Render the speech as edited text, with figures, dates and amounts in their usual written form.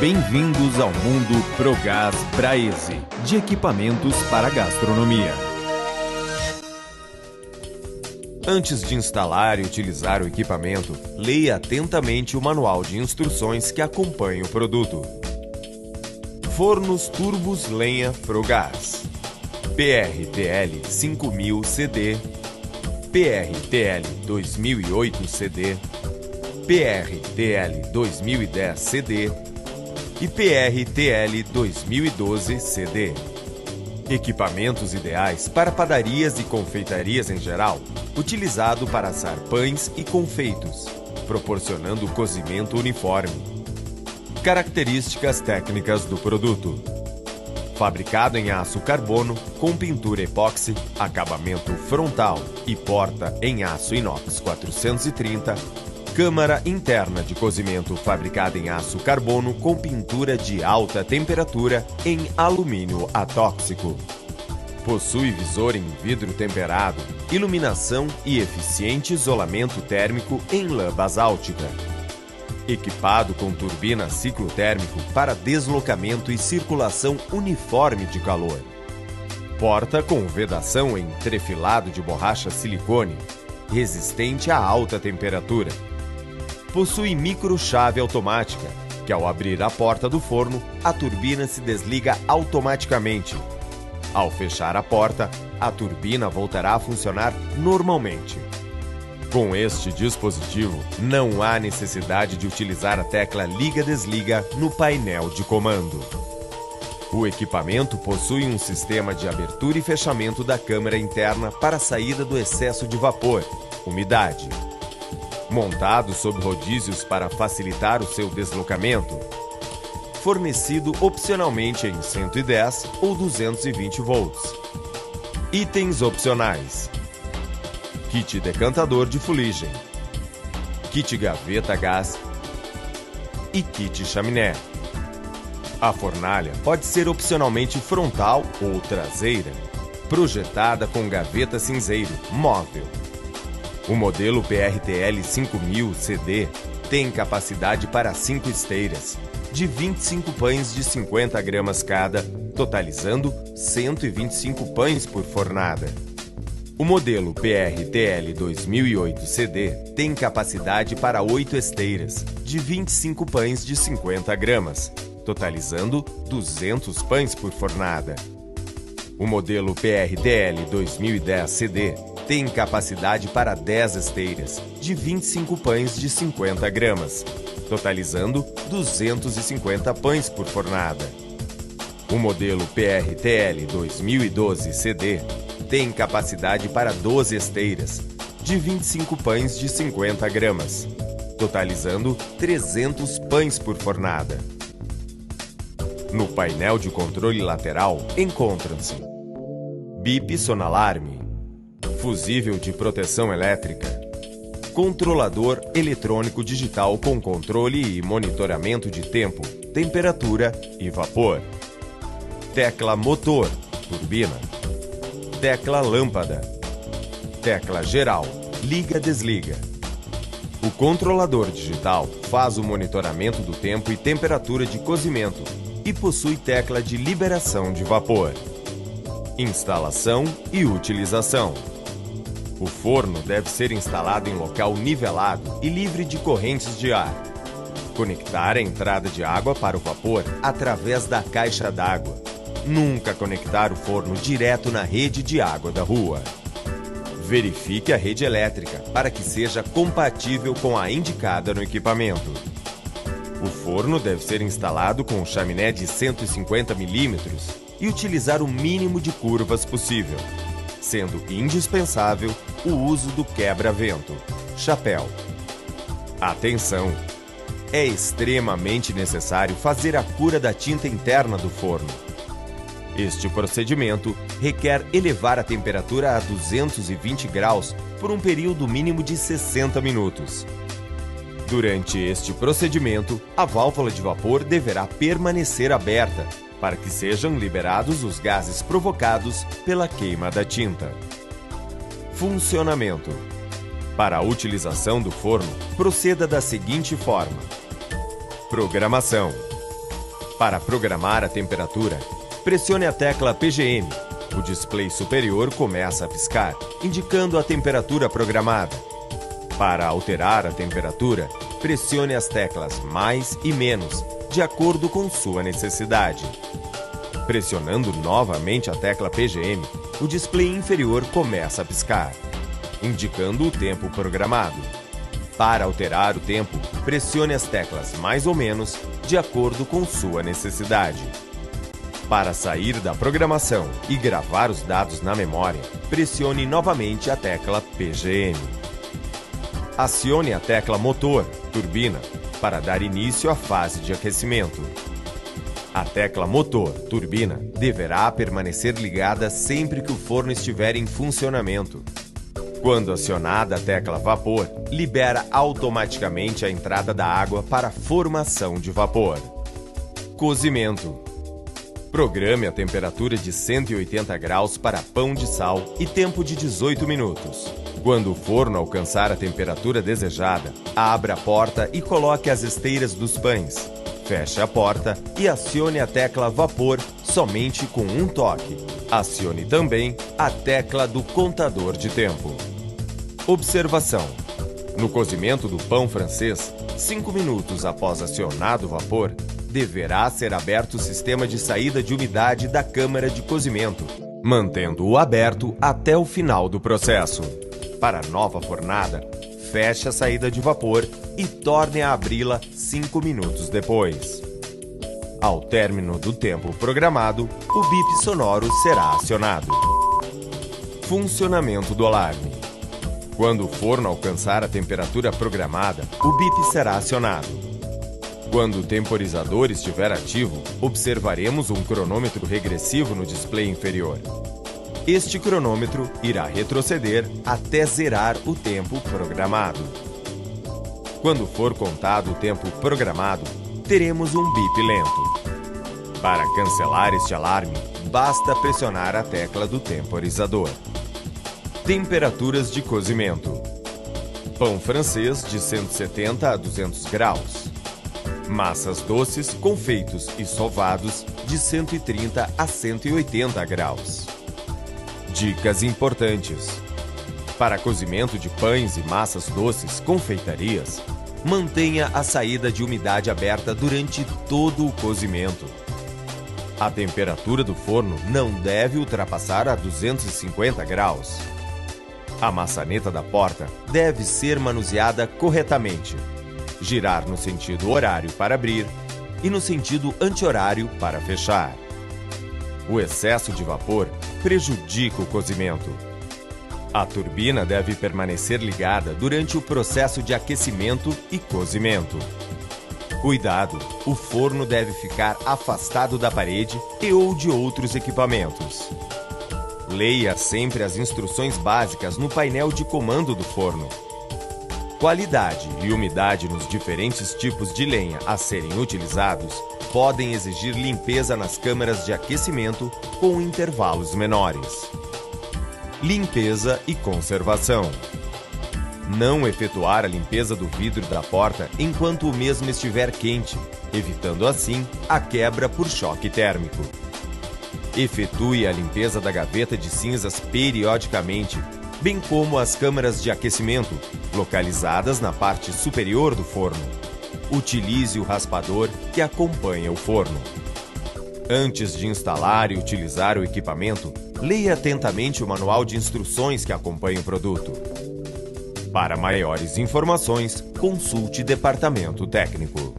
Bem-vindos ao mundo Progás Braese, de equipamentos para gastronomia. Antes de instalar e utilizar o equipamento, leia atentamente o manual de instruções que acompanha o produto. Fornos turbos lenha Progás. PRTL 5000 CD, PRTL 2008 CD, PRTL 2010 CD e PRTL 2012 CD. Equipamentos ideais para padarias e confeitarias em geral, utilizado para assar pães e confeitos, proporcionando cozimento uniforme. Características técnicas do produto: fabricado em aço carbono, com pintura epóxi, acabamento frontal e porta em aço inox 430, câmara interna de cozimento fabricada em aço carbono com pintura de alta temperatura em alumínio atóxico. Possui visor em vidro temperado, iluminação e eficiente isolamento térmico em lã basáltica. Equipado com turbina ciclo térmico para deslocamento e circulação uniforme de calor. Porta com vedação em trefilado de borracha silicone, resistente a alta temperatura. Possui microchave automática, que ao abrir a porta do forno, a turbina se desliga automaticamente. Ao fechar a porta, a turbina voltará a funcionar normalmente. Com este dispositivo, não há necessidade de utilizar a tecla liga-desliga no painel de comando. O equipamento possui um sistema de abertura e fechamento da câmara interna para a saída do excesso de vapor, umidade. Montado sob rodízios para facilitar o seu deslocamento. Fornecido opcionalmente em 110 ou 220 volts. Itens opcionais: kit decantador de fuligem, kit gaveta gás e kit chaminé. A fornalha pode ser opcionalmente frontal ou traseira, projetada com gaveta cinzeiro móvel. O modelo PRTL 5000 CD tem capacidade para 5 esteiras, de 25 pães de 50 gramas cada, totalizando 125 pães por fornada. O modelo PRTL 2008 CD tem capacidade para 8 esteiras, de 25 pães de 50 gramas, totalizando 200 pães por fornada. O modelo PRTL 2010 CD tem capacidade para 10 esteiras, de 25 pães de 50 gramas, totalizando 250 pães por fornada. O modelo PRTL 2012 CD tem capacidade para 12 esteiras, de 25 pães de 50 gramas, totalizando 300 pães por fornada. No painel de controle lateral encontram-se bip sonalarme, fusível de proteção elétrica, controlador eletrônico digital com controle e monitoramento de tempo, temperatura e vapor, tecla motor, turbina, tecla lâmpada, tecla geral, liga-desliga. O controlador digital faz o monitoramento do tempo e temperatura de cozimento e possui tecla de liberação de vapor. Instalação e utilização. O forno deve ser instalado em local nivelado e livre de correntes de ar. Conectar a entrada de água para o vapor através da caixa d'água. Nunca conectar o forno direto na rede de água da rua. Verifique a rede elétrica para que seja compatível com a indicada no equipamento. O forno deve ser instalado com um chaminé de 150 mm e utilizar o mínimo de curvas possível, sendo indispensável o uso do quebra-vento, chapéu. Atenção! É extremamente necessário fazer a cura da tinta interna do forno. Este procedimento requer elevar a temperatura a 220 graus por um período mínimo de 60 minutos. Durante este procedimento, a válvula de vapor deverá permanecer aberta para que sejam liberados os gases provocados pela queima da tinta. Funcionamento. Para a utilização do forno, proceda da seguinte forma: programação. Para programar a temperatura, pressione a tecla PGM. O display superior começa a piscar, indicando a temperatura programada. Para alterar a temperatura, pressione as teclas mais e menos, de acordo com sua necessidade. Pressionando novamente a tecla PGM, o display inferior começa a piscar, indicando o tempo programado. Para alterar o tempo, pressione as teclas mais ou menos, de acordo com sua necessidade. Para sair da programação e gravar os dados na memória, pressione novamente a tecla PGM. Acione a tecla motor, turbina, para dar início à fase de aquecimento. A tecla motor, turbina, deverá permanecer ligada sempre que o forno estiver em funcionamento. Quando acionada a tecla vapor, libera automaticamente a entrada da água para a formação de vapor. Cozimento. Programe a temperatura de 180 graus para pão de sal e tempo de 18 minutos. Quando o forno alcançar a temperatura desejada, abra a porta e coloque as esteiras dos pães. Feche a porta e acione a tecla vapor somente com um toque. Acione também a tecla do contador de tempo. Observação: no cozimento do pão francês, 5 minutos após acionado o vapor, deverá ser aberto o sistema de saída de umidade da câmara de cozimento, mantendo-o aberto até o final do processo. Para a nova fornada, feche a saída de vapor e torne a abri-la 5 minutos depois. Ao término do tempo programado, o bip sonoro será acionado. Funcionamento do alarme. Quando o forno alcançar a temperatura programada, o bip será acionado. Quando o temporizador estiver ativo, observaremos um cronômetro regressivo no display inferior. Este cronômetro irá retroceder até zerar o tempo programado. Quando for contado o tempo programado, teremos um bip lento. Para cancelar este alarme, basta pressionar a tecla do temporizador. Temperaturas de cozimento. Pão francês de 170 a 200 graus. Massas doces, confeitos e sovados de 130 a 180 graus. Dicas importantes. Para cozimento de pães e massas doces, confeitarias, mantenha a saída de umidade aberta durante todo o cozimento. A temperatura do forno não deve ultrapassar a 250 graus. A maçaneta da porta deve ser manuseada corretamente. Girar no sentido horário para abrir e no sentido anti-horário para fechar. O excesso de vapor prejudica o cozimento. A turbina deve permanecer ligada durante o processo de aquecimento e cozimento. Cuidado! O forno deve ficar afastado da parede e/ou de outros equipamentos. Leia sempre as instruções básicas no painel de comando do forno. Qualidade e umidade nos diferentes tipos de lenha a serem utilizados podem exigir limpeza nas câmaras de aquecimento com intervalos menores. Limpeza e conservação. Não efetuar a limpeza do vidro da porta enquanto o mesmo estiver quente, evitando assim a quebra por choque térmico. Efetue a limpeza da gaveta de cinzas periodicamente, bem como as câmaras de aquecimento, localizadas na parte superior do forno. Utilize o raspador que acompanha o forno. Antes de instalar e utilizar o equipamento, leia atentamente o manual de instruções que acompanha o produto. Para maiores informações, consulte Departamento Técnico.